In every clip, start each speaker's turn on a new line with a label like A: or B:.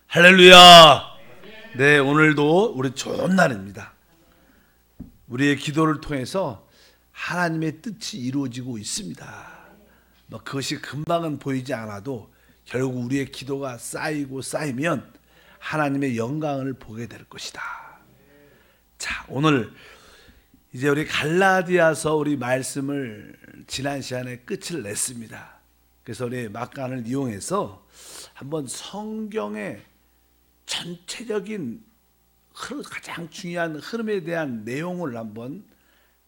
A: 할렐루야. 네, 오늘도 우리 좋은 날입니다. 우리의 기도를 통해서 하나님의 뜻이 이루어지고 있습니다. 그것이 금방은 보이지 않아도 결국 우리의 기도가 쌓이고 쌓이면 하나님의 영광을 보게 될 것이다. 자, 오늘 이제 우리 갈라디아서 우리 말씀을 지난 시간에 끝을 냈습니다. 그래서 우리 막간을 이용해서 한번 성경의 전체적인 가장 중요한 흐름에 대한 내용을 한번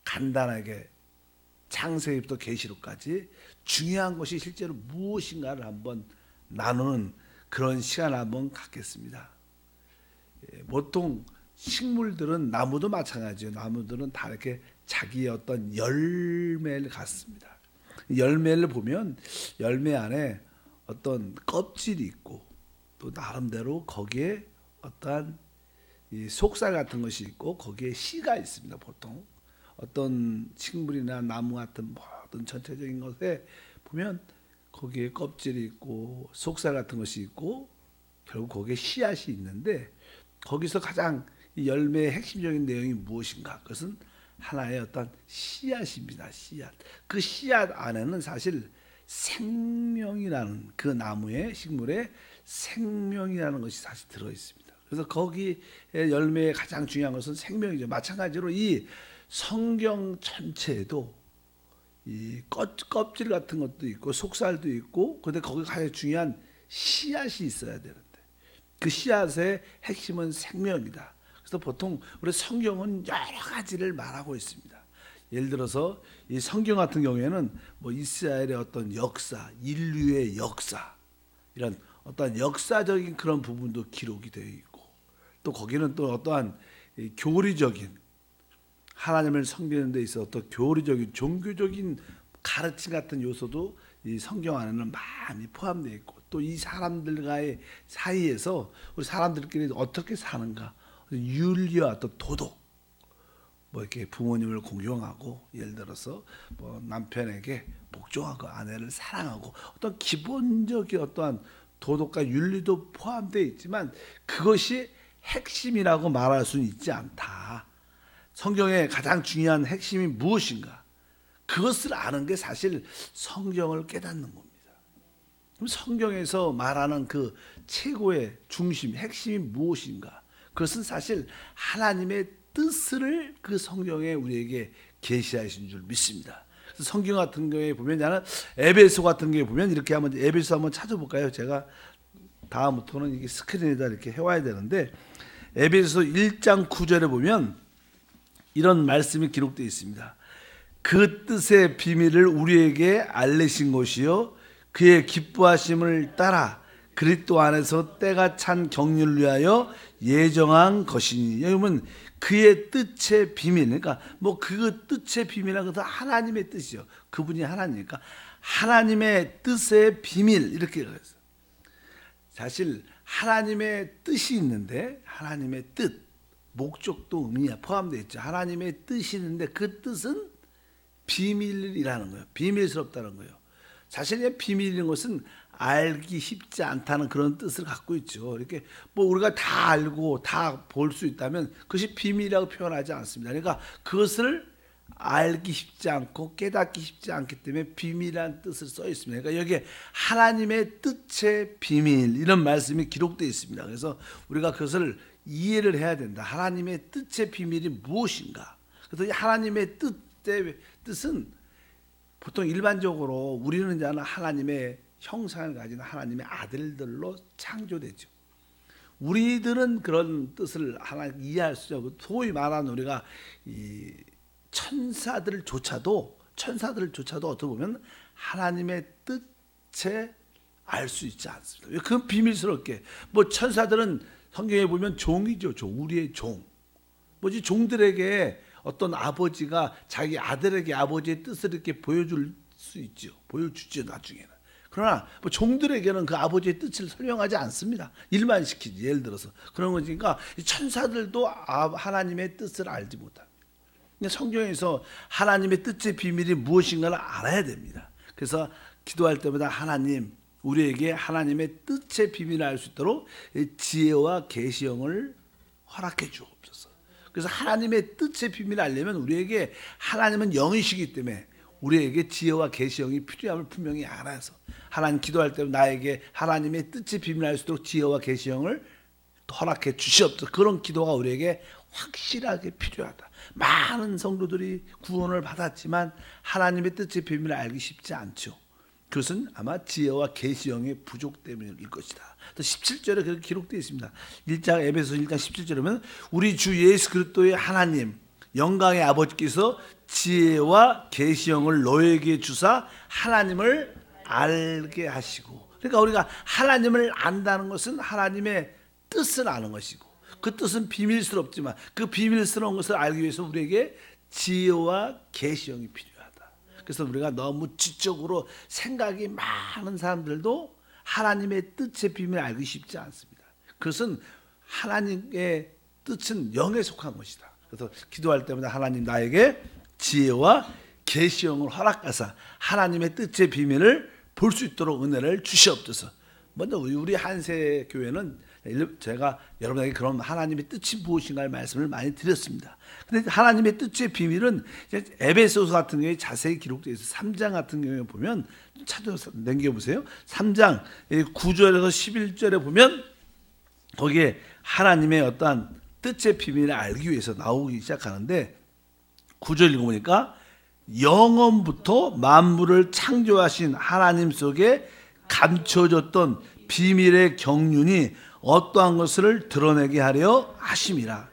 A: 간단하게 창세기부터 계시록까지 중요한 것이 실제로 무엇인가를 한번 나누는 그런 시간을 한번 갖겠습니다. 보통 식물들은, 나무도 마찬가지예요. 나무들은 다 이렇게 자기의 어떤 열매를 갖습니다. 열매를 보면 열매 안에 어떤 껍질이 있고 또 나름대로 거기에 어떠한 이 속살 같은 것이 있고 거기에 씨가 있습니다. 보통 어떤 식물이나 나무 같은 모든 전체적인 것에 보면 거기에 껍질이 있고 속살 같은 것이 있고 결국 거기에 씨앗이 있는데, 거기서 가장 이 열매의 핵심적인 내용이 무엇인가? 그것은 하나의 어떤 씨앗입니다. 씨앗. 그 씨앗 안에는 사실 생명이라는, 그 나무의 식물의 생명이라는 것이 사실 들어 있습니다. 그래서 거기에 열매의 가장 중요한 것은 생명이죠. 마찬가지로 이 성경 전체에도 이 껍질 같은 것도 있고 속살도 있고, 그런데 거기 가장 중요한 씨앗이 있어야 되는데 그 씨앗의 핵심은 생명이다. 그래서 보통 우리 성경은 여러 가지를 말하고 있습니다. 예를 들어서 이 성경 같은 경우에는 뭐 이스라엘의 어떤 역사, 인류의 역사, 이런 어떤 역사적인 그런 부분도 기록이 되어 있고, 또 거기는 또 어떠한 교리적인, 하나님을 섬기는 데 있어 어떤 교리적인 종교적인 가르침 같은 요소도 이 성경 안에는 많이 포함되어 있고, 또 이 사람들과의 사이에서 우리 사람들끼리 어떻게 사는가, 윤리와 또 도덕, 뭐 이렇게 부모님을 공경하고, 예를 들어서 뭐 남편에게 복종하고 아내를 사랑하고, 어떤 기본적인 어떠한 도덕과 윤리도 포함되어 있지만 그것이 핵심이라고 말할 수는 있지 않다. 성경의 가장 중요한 핵심이 무엇인가? 그것을 아는 게 사실 성경을 깨닫는 겁니다. 그럼 성경에서 말하는 그 최고의 중심, 핵심이 무엇인가? 그것은 사실 하나님의 뜻을 그 성경에 우리에게 계시하신 줄 믿습니다. 그래서 성경 같은 경우에 보면, 나는 에베소 같은 경우에 보면 이렇게 한번 에베소 한번 찾아볼까요? 제가 다음부터는 이게 스크린에다 이렇게 해와야 되는데, 에베소 1장 9절에 보면 이런 말씀이 기록되어 있습니다. 그 뜻의 비밀을 우리에게 알리신 것이요 그의 기뻐하심을 따라 그리스도 안에서 때가 찬 경륜을 위하여 예정한 것이니. 여기 보면 그의 뜻의 비밀, 그러니까 뭐 그 뜻의 비밀이라는 것은 하나님의 뜻이죠. 그분이 하나님이니까 하나님의 뜻의 비밀, 이렇게 그랬어요. 사실 하나님의 뜻이 있는데, 하나님의 뜻, 목적도 의미가 포함되어 있죠. 하나님의 뜻이 있는데 그 뜻은 비밀이라는 거예요. 비밀스럽다는 거예요. 사실 비밀인 것은 알기 쉽지 않다는 그런 뜻을 갖고 있죠. 이렇게 뭐 우리가 다 알고 다 볼 수 있다면 그것이 비밀이라고 표현하지 않습니다. 그러니까 그것을 알기 쉽지 않고 깨닫기 쉽지 않기 때문에 비밀이라는 뜻을 써 있습니다. 그러니까 여기에 하나님의 뜻의 비밀, 이런 말씀이 기록되어 있습니다. 그래서 우리가 그것을 이해를 해야 된다. 하나님의 뜻의 비밀이 무엇인가? 그래서 이 하나님의 뜻은 보통 일반적으로 우리는 이제 하나님의 형상을 가진 하나님의 아들들로 창조되죠. 우리들은 그런 뜻을 하나님 이해할 수 없고, 소위 말하는 우리가 이 천사들조차도 어떻게 보면 하나님의 뜻에 알 수 있지 않습니다. 왜? 그건 비밀스럽게, 뭐 천사들은 성경에 보면 종이죠. 우리의 종. 뭐지, 종들에게 어떤 아버지가 자기 아들에게 아버지의 뜻을 이렇게 보여줄 수 있죠. 보여주죠, 나중에는. 그러나 뭐 종들에게는 그 아버지의 뜻을 설명하지 않습니다. 일만 시키지. 예를 들어서 그런 거니까 천사들도 하나님의 뜻을 알지 못합니다. 성경에서 하나님의 뜻의 비밀이 무엇인가를 알아야 됩니다. 그래서 기도할 때마다 하나님, 우리에게 하나님의 뜻의 비밀을 알 수 있도록 지혜와 계시형을 허락해 주옵소서. 그래서 하나님의 뜻의 비밀을 알려면 우리에게 하나님은 영이시기 때문에 우리에게 지혜와 계시형이 필요함을 분명히 알아서 하나님 기도할 때 나에게 하나님의 뜻의 비밀을 알 수 있도록 지혜와 계시형을 허락해 주시옵소서. 그런 기도가 우리에게 확실하게 필요하다. 많은 성도들이 구원을 받았지만 하나님의 뜻의 비밀을 알기 쉽지 않죠. 그것은 아마 지혜와 계시형의 부족 때문일 것이다. 또 17절에 그렇게 기록되어 있습니다. 에베소서 1장 17절에 보면 우리 주 예수 그리스도의 하나님 영광의 아버지께서 지혜와 계시형을 너에게 주사 하나님을 알게 하시고, 그러니까 우리가 하나님을 안다는 것은 하나님의 뜻을 아는 것이고, 그 뜻은 비밀스럽지만 그 비밀스러운 것을 알기 위해서 우리에게 지혜와 계시형이 필요하다. 그래서 우리가 너무 지적으로 생각이 많은 사람들도 하나님의 뜻의 비밀을 알기 쉽지 않습니다. 그것은 하나님의 뜻은 영에 속한 것이다. 그래서 기도할 때마다 하나님 나에게 지혜와 계시형을 허락하사 하나님의 뜻의 비밀을 볼 수 있도록 은혜를 주시옵소서. 먼저 우리 한세교회는 제가 여러분에게 그런 하나님의 뜻이 무엇인가를 말씀을 많이 드렸습니다. 그런데 하나님의 뜻의 비밀은 에베소서 같은 경우에 자세히 기록되어 있어요. 3장 같은 경우에 보면 찾아서 넘겨보세요. 3장 9절에서 11절에 보면 거기에 하나님의 어떠한 뜻의 비밀을 알기 위해서 나오기 시작하는데 9절 읽어보니까 영원부터 만물을 창조하신 하나님 속에 감춰졌던 비밀의 경륜이 어떠한 것을 드러내게 하려 하심이라.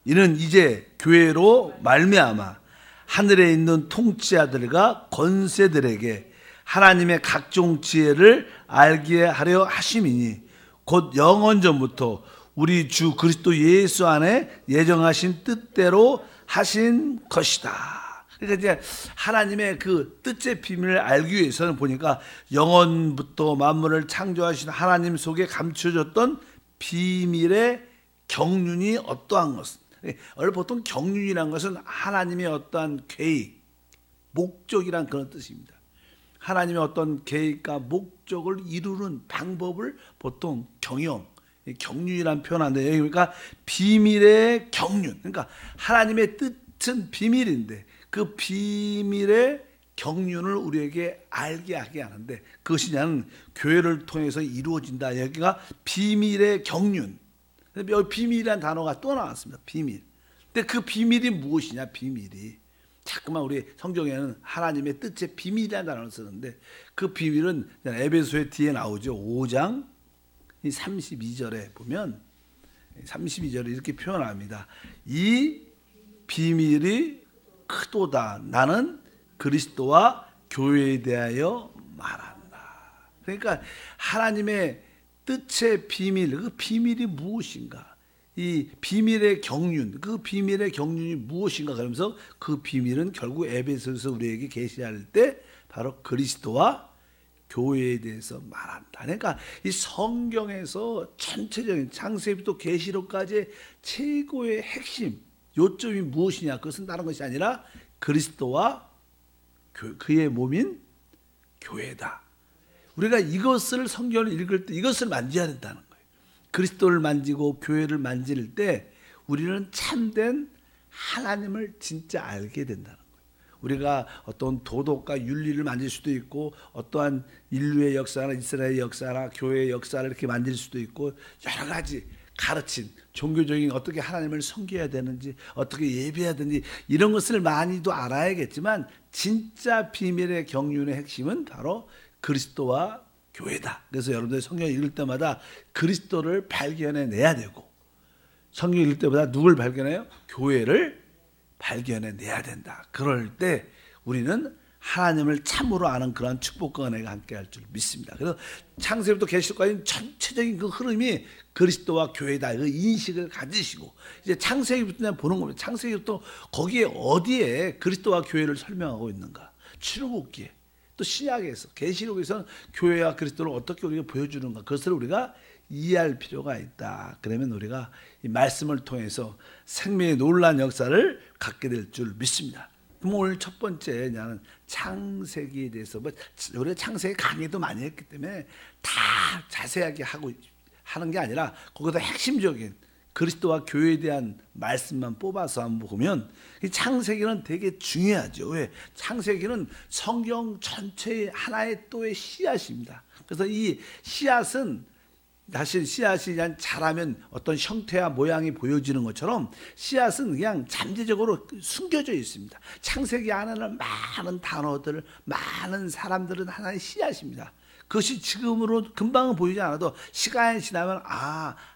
A: 이는 이제 교회로 말미암아 하늘에 있는 통치자들과 권세들에게 하나님의 각종 지혜를 알게 하려 하심이니 곧 영원 전부터 우리 주 그리스도 예수 안에 예정하신 뜻대로 하신 것이다. 그러니까 이제 하나님의 그 뜻의 비밀을 알기 위해서는 보니까 영원부터 만물을 창조하신 하나님 속에 감춰졌던 비밀의 경륜이 어떠한 것. 원래 보통 경륜이란 것은 하나님의 어떠한 계획, 목적이란 그런 뜻입니다. 하나님의 어떤 계획과 목적을 이루는 방법을 보통 경륜이란 표현하는데, 그러니까 비밀의 경륜. 그러니까 하나님의 뜻은 비밀인데 그 비밀의 경륜을 우리에게 알게 하게 하는데 그것이 그냥 교회를 통해서 이루어진다. 여기가 비밀의 경륜. 여기 비밀이라는 단어가 또 나왔습니다. 비밀. 근데 그 비밀이 무엇이냐? 비밀이 자꾸만 우리 성경에는 하나님의 뜻의 비밀이라는 단어를 쓰는데 그 비밀은 에베소의 뒤에 나오죠. 5장 32절에 보면 32절에 이렇게 표현합니다. 이 비밀이 크도다. 나는 그리스도와 교회에 대하여 말한다. 그러니까 하나님의 뜻의 비밀, 그 비밀이 무엇인가? 이 비밀의 경륜, 그 비밀의 경륜이 무엇인가? 그러면서 그 비밀은 결국 에베소에서 우리에게 계시할 때 바로 그리스도와 교회에 대해서 말한다. 그러니까 이 성경에서 전체적인 창세기부터 계시록까지 최고의 핵심, 요점이 무엇이냐? 그것은 다른 것이 아니라 그리스도와 그의 몸인 교회다. 우리가 이것을 성경을 읽을 때 이것을 만져야 된다는 거예요. 그리스도를 만지고 교회를 만질 때 우리는 참된 하나님을 진짜 알게 된다는 거예요. 우리가 어떤 도덕과 윤리를 만질 수도 있고 어떠한 인류의 역사나 이스라엘의 역사나 교회의 역사를 이렇게 만질 수도 있고 여러 가지 가르친 종교적인 어떻게 하나님을 섬겨야 되는지 어떻게 예배해야 되는지 이런 것을 많이도 알아야겠지만 진짜 비밀의 경륜의 핵심은 바로 그리스도와 교회다. 그래서 여러분들 성경 읽을 때마다 그리스도를 발견해내야 되고 성경 읽을 때마다 누굴 발견해요? 교회를 발견해내야 된다. 그럴 때 우리는 하나님을 참으로 아는 그런 축복과 은혜가 함께할 줄 믿습니다. 그래서 창세부터 계시록까지 전체적인 그 흐름이 그리스도와 교회다. 그 인식을 가지시고 이제 창세기부터 보는 겁니다. 창세기부터 거기에 어디에 그리스도와 교회를 설명하고 있는가? 출애굽기에 또 신약에서 계시록에서는 교회와 그리스도를 어떻게 우리가 보여주는가? 그것을 우리가 이해할 필요가 있다. 그러면 우리가 이 말씀을 통해서 생명의 놀라운 역사를 갖게 될 줄 믿습니다. 그럼 오늘 첫 번째 나는 창세기에 대해서 우리가 창세기 강의도 많이 했기 때문에 다 자세하게 하는 게 아니라 거기다 핵심적인 그리스도와 교회에 대한 말씀만 뽑아서 한번 보면 이 창세기는 되게 중요하죠. 왜? 창세기는 성경 전체의 하나의 또의 씨앗입니다. 그래서 이 씨앗은 사실 씨앗이 그냥 자라면 어떤 형태와 모양이 보여지는 것처럼 씨앗은 그냥 잠재적으로 숨겨져 있습니다. 창세기 안에는 많은 단어들, 많은 사람들은 하나의 씨앗입니다. 그것이 지금으로 금방은 보이지 않아도 시간이 지나면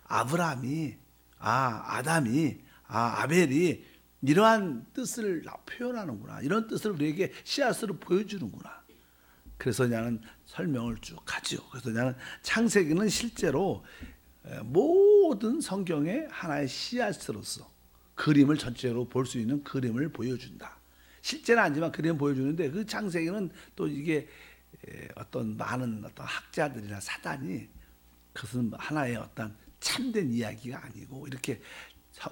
A: 아브라함이, 아담이, 아벨이 이러한 뜻을 표현하는구나. 이런 뜻을 우리에게 씨앗으로 보여주는구나. 그래서 나는 설명을 쭉 하죠. 그래서 나는 창세기는 실제로 모든 성경의 하나의 씨앗으로서 그림을 전체적으로 볼 수 있는 그림을 보여준다. 실제는 아니지만 그림을 보여주는데 그 창세기는 또 이게 어떤 많은 어떤 학자들이나 사단이 그것은 하나의 어떤 참된 이야기가 아니고 이렇게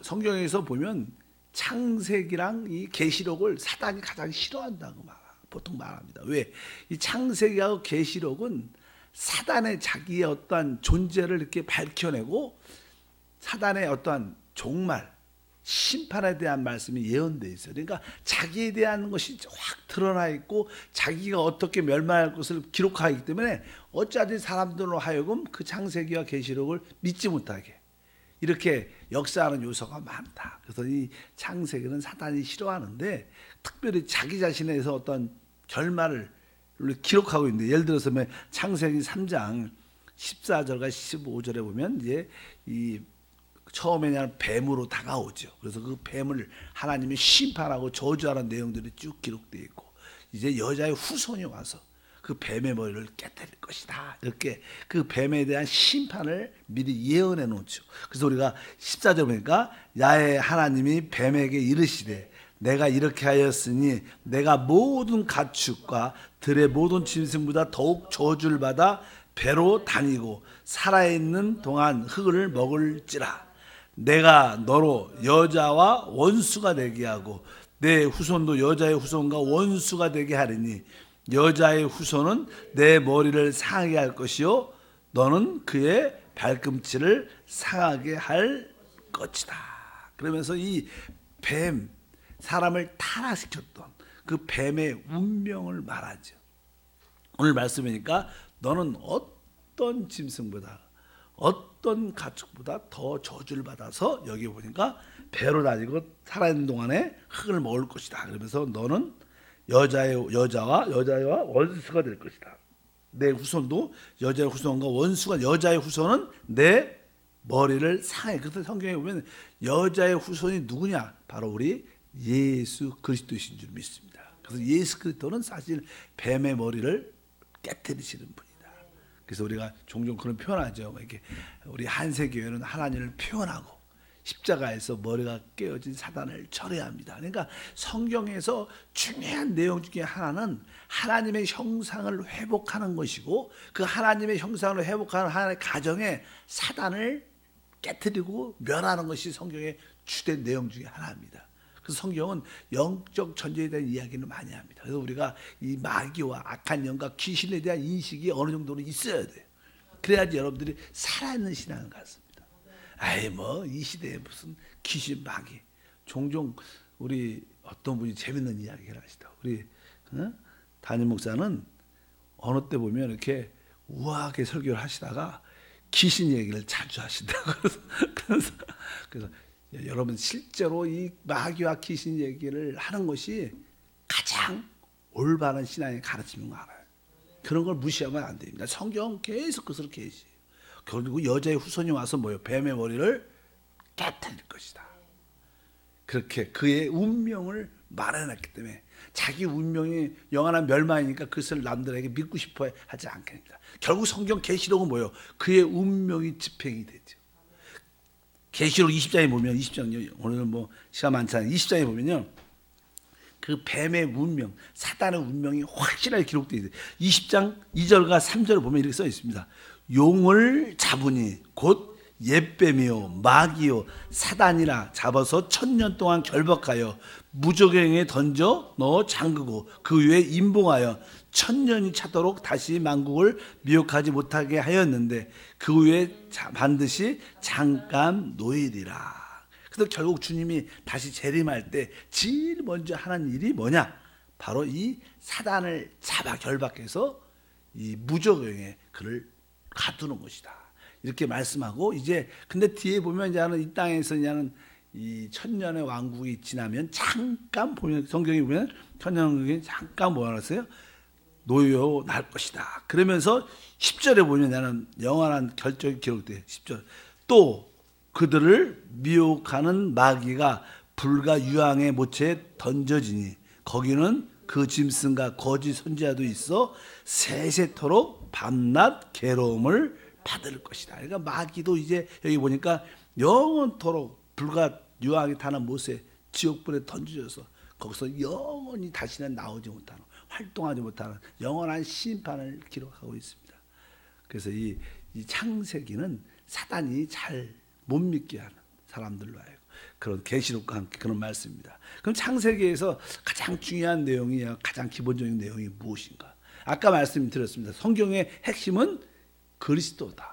A: 성경에서 보면 창세기랑 이 계시록을 사단이 가장 싫어한다고 보통 말합니다. 왜? 이 창세기하고 계시록은 사단의 자기의 어떠한 존재를 이렇게 밝혀내고 사단의 어떠한 종말, 심판에 대한 말씀이 예언되어 있어요. 그러니까 자기에 대한 것이 확 드러나 있고 자기가 어떻게 멸망할 것을 기록하기 때문에 어찌하든 사람들로 하여금 그 창세기와 계시록을 믿지 못하게 이렇게 역사하는 요소가 많다. 그래서 이 창세기는 사단이 싫어하는데 특별히 자기 자신에서 어떤 결말을 기록하고 있는데 예를 들어서 창세기 3장 14절과 15절에 보면 이제 이 처음에는 뱀으로 다가오죠. 그래서 그 뱀을 하나님이 심판하고 저주하는 내용들이 쭉 기록되어 있고 이제 여자의 후손이 와서 그 뱀의 머리를 깨뜨릴 것이다. 이렇게 그 뱀에 대한 심판을 미리 예언해 놓죠. 그래서 우리가 14절 보니까 야훼 하나님이 뱀에게 이르시되 내가 이렇게 하였으니 내가 모든 가축과 들의 모든 짐승보다 더욱 저주를 받아 배로 다니고 살아있는 동안 흙을 먹을지라. 내가 너로 여자와 원수가 되게 하고 내 후손도 여자의 후손과 원수가 되게 하리니 여자의 후손은 내 머리를 상하게 할 것이요 너는 그의 발꿈치를 상하게 할 것이다. 그러면서 이 뱀, 사람을 타락시켰던 그 뱀의 운명을 말하죠. 오늘 말씀이니까 너는 어떤 짐승보다 어떤 가축보다 더 저주를 받아서 여기 보니까 배로 다니고 살아있는 동안에 흙을 먹을 것이다. 그러면서 너는 여자와 원수가 될 것이다. 내 후손도 여자의 후손과 원수가 여자의 후손은 내 머리를 상해. 그래서 성경에 보면 여자의 후손이 누구냐? 바로 우리 예수 그리스도이신 줄 믿습니다. 그래서 예수 그리스도는 사실 뱀의 머리를 깨뜨리시는 분이다. 그래서 우리가 종종 그런 표현하죠. 이렇게 우리 한세교회는 하나님을 표현하고 십자가에서 머리가 깨어진 사단을 철회합니다. 그러니까 성경에서 중요한 내용 중에 하나는 하나님의 형상을 회복하는 것이고 그 하나님의 형상을 회복하는 하나님의 가정에 사단을 깨뜨리고 멸하는 것이 성경의 주된 내용 중에 하나입니다. 그래서 성경은 영적 존재에 대한 이야기를 많이 합니다. 그래서 우리가 이 마귀와 악한 영과 귀신에 대한 인식이 어느 정도는 있어야 돼요. 그래야지 여러분들이 살아있는 신앙을 갖습니다. 이 시대에 무슨 귀신 마귀. 종종 우리 어떤 분이 재밌는 이야기를 하시더라고요. 우리 담임 목사는 어느 때 보면 이렇게 우아하게 설교를 하시다가 귀신 얘기를 자주 하신다고. 그래서 여러분 실제로 이 마귀와 귀신 얘기를 하는 것이 가장 올바른 신앙의 가르침인 거 알아요. 그런 걸 무시하면 안 됩니다. 성경 계속 그것을 계시해요. 그리고 여자의 후손이 와서 뱀의 머리를 깨뜨릴 것이다. 그렇게 그의 운명을 말해놨기 때문에 자기 운명이 영원한 멸망이니까 그것을 남들에게 믿고 싶어 하지 않겠습니다. 결국 성경 계시록은 뭐예요? 그의 운명이 집행이 되죠. 계시록 20장에 보면 20장 오늘은 시간 많지 않아요. 20장에 보면요. 그 뱀의 운명, 사단의 운명이 확실하게 기록되어 있어요. 20장 2절과 3절을 보면 이렇게 써 있습니다. 용을 잡으니 곧 옛뱀이요 마귀요 사단이라 잡아서 1000년 동안 결박하여 무저갱에 던져 넣어 잠그고 그 위에 임봉하여 1000년이 차도록 다시 만국을 미혹하지 못하게 하였는데 그 위에 반드시 잠깐 놓이리라. 그래서 결국 주님이 다시 재림할 때 제일 먼저 하는 일이 뭐냐? 바로 이 사단을 잡아 결박해서 이 무저갱에 그를 가두는 것이다. 이렇게 말씀하고 이제 근데 뒤에 보면 이제는 이 땅에서 이제는 이 천년의 왕국이 지나면 잠깐 보면 성경에 보면 천년왕국이 잠깐 뭐라고했어요? 놓여 날 것이다. 그러면서 10절에 보면 나는 영원한 결정이 기록돼. 10절 또 그들을 미혹하는 마귀가 불과 유황의 모체에 던져지니 거기는 그 짐승과 거짓 선지자도 있어 세세토록 밤낮 괴로움을 받을 것이다. 그러니까 마귀도 이제 여기 보니까 영원토록 불과 유황이 타는 못에 지옥불에 던져져서 거기서 영원히 다시는 나오지 못하는 활동하지 못하는 영원한 심판을 기록하고 있습니다. 그래서 이 창세기는 사단이 잘 못 믿게 하는 사람들로 하여금 그런 계시록과 함께 그런 말씀입니다. 그럼 창세기에서 가장 중요한 내용이 가장 기본적인 내용이 무엇인가? 아까 말씀드렸습니다. 성경의 핵심은 그리스도다.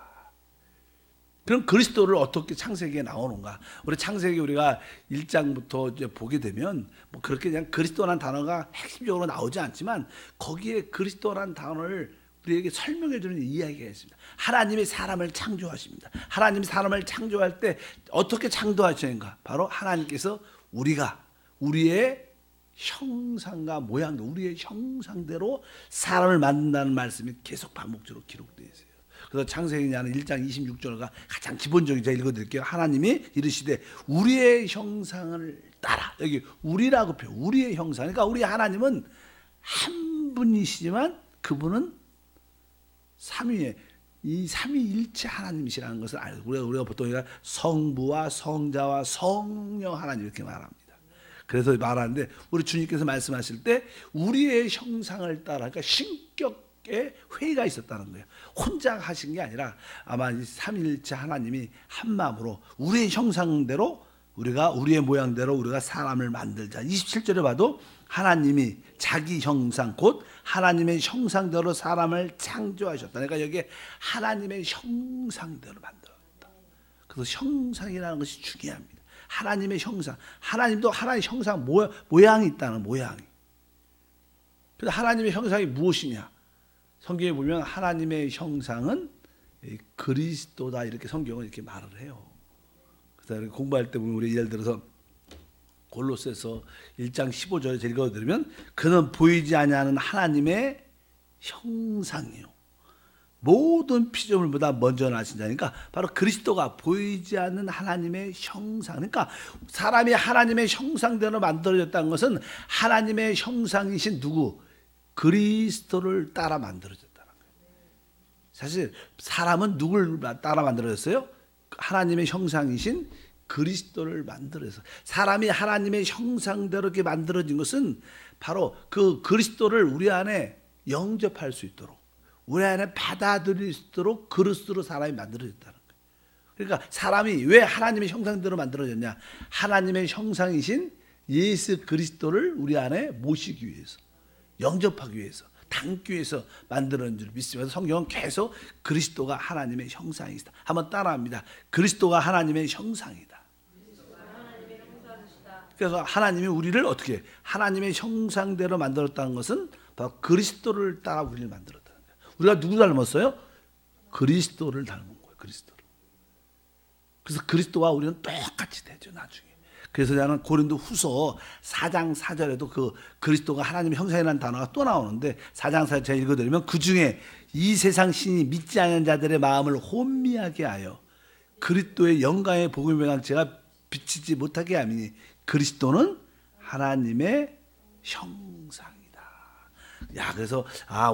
A: 그럼 그리스도를 어떻게 창세기에 나오는가? 우리 창세기 우리가 1장부터 이제 보게 되면 뭐 그렇게 그냥 그리스도라는 단어가 핵심적으로 나오지 않지만 거기에 그리스도라는 단어를 우리에게 설명해 주는 이야기가 있습니다. 하나님이 사람을 창조하십니다. 하나님이 사람을 창조할 때 어떻게 창조하시는가? 바로 하나님께서 우리가 우리의 형상과 모양도 우리의 형상대로 사람을 만든다는 말씀이 계속 반복적으로 기록되어 있어요. 그래서 창세기냐는 1장 26절가 가장 기본적인 제가 읽어드릴게요. 하나님이 이르시되 우리의 형상을 따라 여기 우리라고 표현 우리의 형상 그러니까 우리 하나님은 한 분이시지만 그분은 삼위의 이 삼위일체 하나님이시라는 것을 알고 우리가 보통 성부와 성자와 성령 하나님 이렇게 말합니다. 그래서 말하는데 우리 주님께서 말씀하실 때 우리의 형상을 따라 그러니까 신격의 회의가 있었다는 거예요. 혼자 하신 게 아니라 아마 이 삼위일체 하나님이 한 마음으로 우리의 형상대로 우리가 우리의 모양대로 우리가 사람을 만들자. 27절에 봐도 하나님이 자기 형상 곧 하나님의 형상대로 사람을 창조하셨다. 그러니까 여기에 하나님의 형상대로 만들었다. 그래서 형상이라는 것이 중요합니다. 하나님의 형상. 하나님도 하나님의 형상 모양이 있다는 모양이. 그래서 하나님의 형상이 무엇이냐? 성경에 보면 하나님의 형상은 그리스도다 이렇게 성경은 이렇게 말을 해요. 그래서 공부할 때 보면 우리 예를 들어서 골로새서 1장 15절에 읽어드리면 그는 보이지 아니하는 하나님의 형상이요 모든 피조물보다 먼저 나신 자니까 바로 그리스도가 보이지 않는 하나님의 형상 그러니까 사람이 하나님의 형상대로 만들어졌다는 것은 하나님의 형상이신 누구? 그리스도를 따라 만들어졌다는 거예요. 사실 사람은 누굴 따라 만들어졌어요? 하나님의 형상이신 그리스도를 만들어서 사람이 하나님의 형상대로 이렇게 만들어진 것은 바로 그 그리스도를 우리 안에 영접할 수 있도록 우리 안에 받아들일 수 있도록 그리스도로 사람이 만들어졌다는 거예요. 그러니까 사람이 왜 하나님의 형상대로 만들어졌냐? 하나님의 형상이신 예수 그리스도를 우리 안에 모시기 위해서 영접하기 위해서 담기 위해서 만들어진 줄 믿습니다. 성경은 계속 그리스도가 하나님의 형상이다. 한번 따라합니다. 그리스도가 하나님의 형상이다. 그래서 하나님이 우리를 어떻게 하나님의 형상대로 만들었다는 것은 바로 그리스도를 따라 우리를 만들었다는 거예요. 우리가 누구 닮았어요? 그리스도를 닮은 거예요. 그리스도를. 그래서 그리스도와 우리는 똑같이 되죠. 나중에. 그래서 나는 고린도 후서 4장 4절에도 그 그리스도가 하나님의 형상이라는 단어가 또 나오는데 4장 4절 제가 읽어드리면 그중에 이 세상 신이 믿지 않는 자들의 마음을 혼미하게 하여 그리스도의 영광의 복음의 명제가 비치지 못하게 하니 그리스도는 하나님의 형상이다. 야, 그래서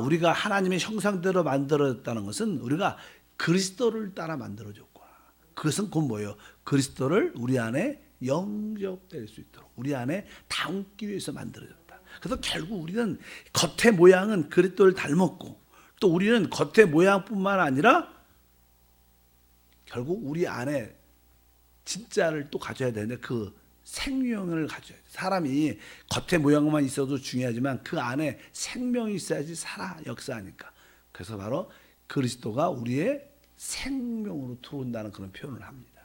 A: 우리가 하나님의 형상대로 만들어졌다는 것은 우리가 그리스도를 따라 만들어졌구나. 그것은 곧 뭐예요? 그리스도를 우리 안에 영접될 수 있도록 우리 안에 담기 위해서 만들어졌다. 그래서 결국 우리는 겉의 모양은 그리스도를 닮았고 또 우리는 겉의 모양뿐만 아니라 결국 우리 안에 진짜를 또 가져야 되는데 그 생명을 가져야 돼. 사람이 겉의 모양만 있어도 중요하지만 그 안에 생명이 있어야지 살아 역사하니까. 그래서 바로 그리스도가 우리의 생명으로 들어온다는 그런 표현을 합니다.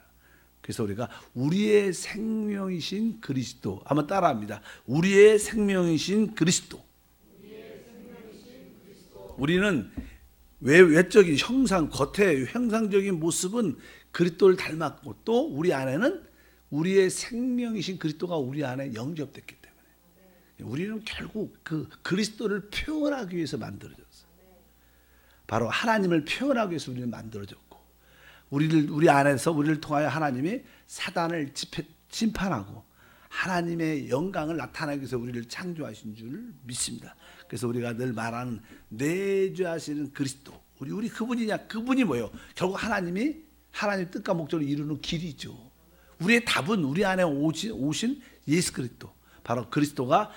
A: 그래서 우리가 우리의 생명이신 그리스도 한번 따라합니다. 우리의 생명이신 그리스도. 우리는 외적인 형상, 겉의 형상적인 모습은 그리스도를 닮았고 또 우리 안에는 우리의 생명이신 그리스도가 우리 안에 영접됐기 때문에 우리는 결국 그 그리스도를 표현하기 위해서 만들어졌어요. 바로 하나님을 표현하기 위해서 우리는 만들어졌고 우리 안에서 우리를 통하여 하나님이 사단을 심판하고 하나님의 영광을 나타내기 위해서 우리를 창조하신 줄 믿습니다. 그래서 우리가 늘 말하는 내주하시는 그리스도 우리 그분이냐? 그분이 뭐예요? 결국 하나님 뜻과 목적을 이루는 길이죠. 우리의 답은 우리 안에 오신 예수 그리스도. 바로 그리스도가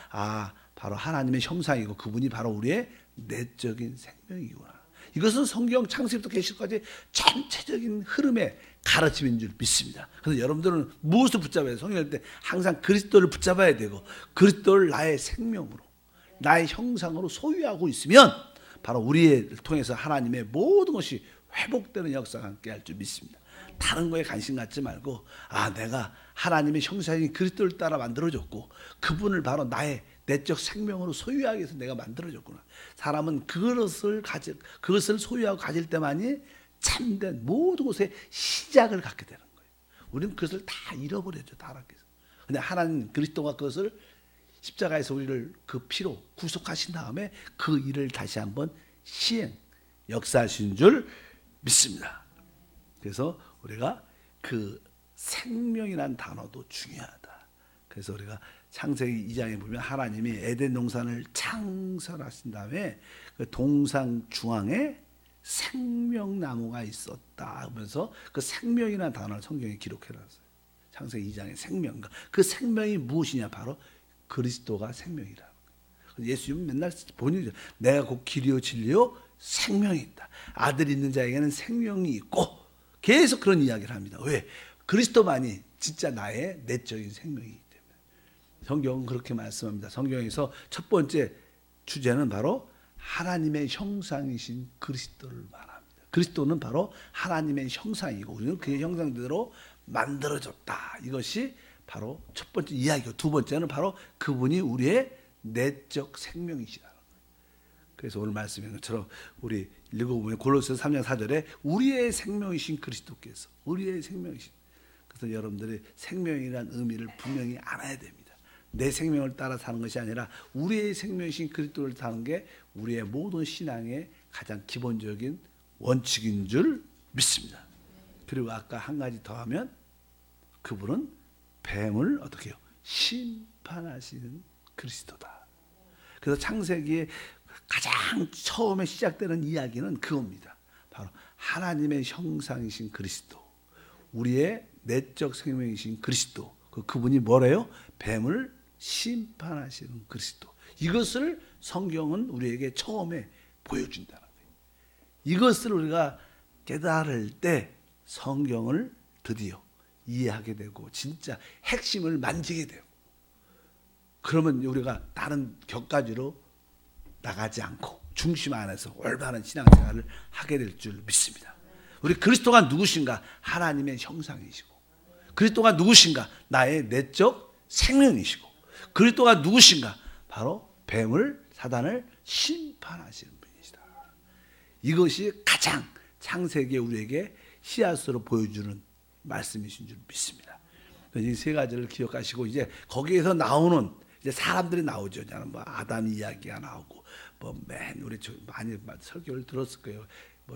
A: 바로 하나님의 형상이고 그분이 바로 우리의 내적인 생명이구나. 이것은 성경 창세기부터 계시까지 전체적인 흐름의 가르침인 줄 믿습니다. 그래서 여러분들은 무엇을 붙잡아야 돼요? 성경할 때 항상 그리스도를 붙잡아야 되고 그리스도를 나의 생명으로 나의 형상으로 소유하고 있으면 바로 우리를 통해서 하나님의 모든 것이 회복되는 역사가 함께 할 줄 믿습니다. 다른 거에 관심 갖지 말고 내가 하나님의 형상인 그리스도를 따라 만들어졌고 그분을 바로 나의 내적 생명으로 소유하기 위해서 내가 만들어졌구나. 사람은 그것을 소유하고 가질 때만이 참된 모든 것의 시작을 갖게 되는 거예요. 우리는 그것을 다 잃어버렸죠. 타락해서. 근데 하나님 그리스도가 그것을 십자가에서 우리를 그 피로 구속하신 다음에 그 일을 다시 한번 역사하신 줄 믿습니다. 그래서 우리가 그 생명이라는 단어도 중요하다. 그래서 우리가 창세기 2장에 보면 하나님이 에덴 동산을 창설하신 다음에 그 동산 중앙에 생명나무가 있었다 하면서 그 생명이라는 단어를 성경에 기록해놨어요. 창세기 2장의 생명. 그 생명이 무엇이냐? 바로 그리스도가 생명이라. 예수님은 맨날 본인이 내가 곧 길이요 진리요 생명이 있다. 아들 있는 자에게는 생명이 있고 계속 그런 이야기를 합니다. 왜? 그리스도만이 진짜 나의 내적인 생명이기 때문에. 성경은 그렇게 말씀합니다. 성경에서 첫 번째 주제는 바로 하나님의 형상이신 그리스도를 말합니다. 그리스도는 바로 하나님의 형상이고 우리는 그의 형상대로 만들어졌다. 이것이 바로 첫 번째 이야기고 두 번째는 바로 그분이 우리의 내적 생명이시라는 거예요. 그래서 오늘 말씀인 것처럼 우리 읽어보면 골로새서 3장 4절에 우리의 생명이신 그리스도께서 우리의 생명이신. 그래서 여러분들이 생명이라는 의미를 분명히 알아야 됩니다. 내 생명을 따라 사는 것이 아니라 우리의 생명이신 그리스도를 사는 게 우리의 모든 신앙의 가장 기본적인 원칙인 줄 믿습니다. 그리고 아까 한 가지 더 하면 그분은 뱀을 어떻게 해요? 심판하시는 그리스도다. 그래서 창세기에 가장 처음에 시작되는 이야기는 그겁니다. 바로 하나님의 형상이신 그리스도, 우리의 내적 생명이신 그리스도, 그분이 뭐래요? 뱀을 심판하시는 그리스도. 이것을 성경은 우리에게 처음에 보여준다는 거예요. 이것을 우리가 깨달을 때 성경을 드디어 이해하게 되고 진짜 핵심을 만지게 되고 그러면 우리가 다른 격가지로 나가지 않고 중심 안에서 올바른 신앙생활을 하게 될 줄 믿습니다. 우리 그리스도가 누구신가? 하나님의 형상이시고 그리스도가 누구신가? 나의 내적 생명이시고 그리스도가 누구신가? 바로 뱀을 사단을 심판하시는 분이시다. 이것이 가장 창세기에 우리에게 씨앗으로 보여주는 말씀이신 줄 믿습니다. 이 세 가지를 기억하시고 이제 거기에서 나오는 이제 사람들이 나오죠. 뭐 아담 이야기가 나오고 우리 많이 설교를 들었을 거예요.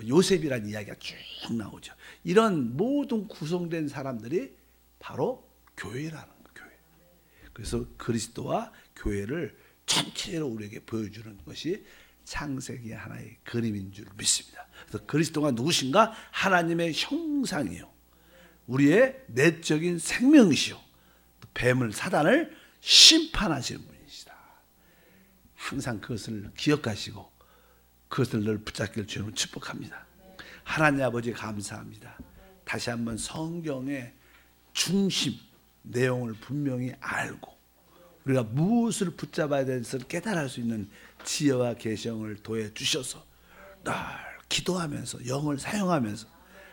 A: 요셉이라는 이야기가 쭉 나오죠. 이런 모든 구성된 사람들이 바로 교회라는 거예요. 교회. 그래서 그리스도와 교회를 전체로 우리에게 보여주는 것이 창세기의 하나의 그림인 줄 믿습니다. 그래서 그리스도가 누구신가? 하나님의 형상이요. 우리의 내적인 생명이시요. 뱀을 사단을 심판하시는 분이시다. 항상 그것을 기억하시고 그것을 늘 붙잡기를 주님은 축복합니다. 하나님 아버지 감사합니다. 다시 한번 성경의 중심 내용을 분명히 알고 우리가 무엇을 붙잡아야 되는지를 깨달을 수 있는 지혜와 계시를 도해 주셔서 늘 기도하면서 영을 사용하면서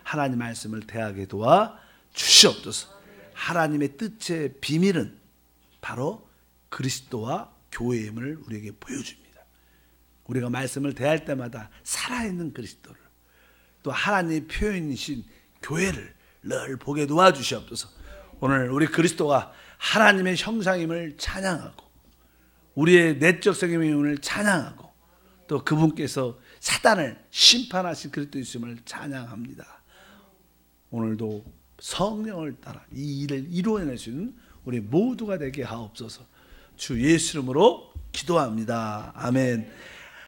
A: 하나님 말씀을 대하게 도와 주시옵소서. 하나님의 뜻의 비밀은 바로 그리스도와 교회임을 우리에게 보여줍니다. 우리가 말씀을 대할 때마다 살아있는 그리스도를 또 하나님의 표현이신 교회를 늘 보게 도와주시옵소서. 오늘 우리 그리스도가 하나님의 형상임을 찬양하고 우리의 내적 생명임을 찬양하고 또 그분께서 사단을 심판하신 그리스도이심을 찬양합니다. 오늘도 성령을 따라 이 일을 이루어낼 수 있는 우리 모두가 되게 하옵소서. 주 예수 이름으로 기도합니다. 아멘.